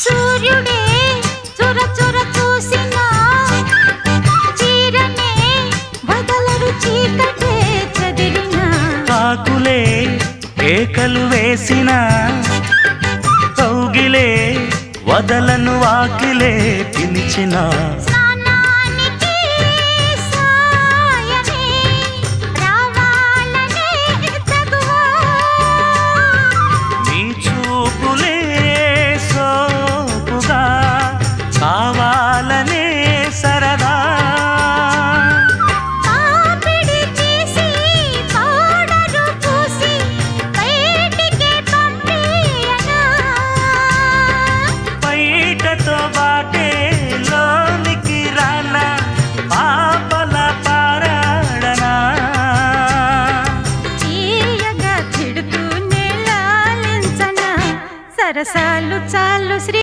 సూర్యుడే చుర చుర చూసినా చీరనే వదలరు చీకటే చదిరినా ఆకులే కేకలు వేసిన కౌగిలే వదలను వాకిలే పిలిచిన స్నానానికి సాయమే రావాలనే తగువా నీ చూపులే సోపుగా కావాలనే సరదా పాపిడి చేసి పౌడరు పూసి బయటికి పంపేయనా బయటతో